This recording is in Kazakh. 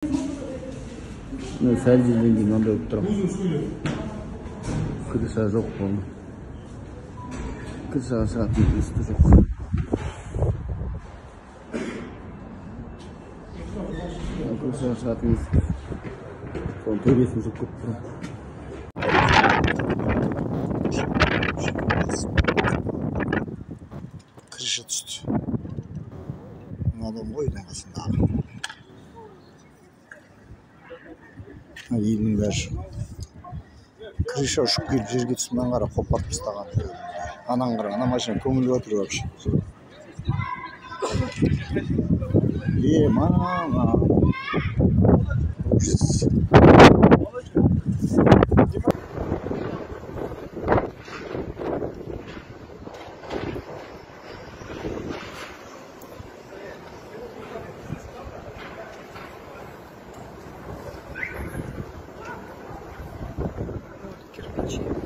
Сәл жерден кейін мынандай болып тұрам. Крыша жоқ бұл. Крышаға шығатын үсті жоқ. Крышаға шығатын үсті. Соның төбесін жоқ көп тұрам. Крыша түсті. Адам ғой қасындағы. Елдің бәрі. Крыша ұшып келіп жерге түсіп, мынаған қара қопарып тастаған. Анан қара, ана машина көміліп отыр вообще. Мама. Ужас. Кирпичи.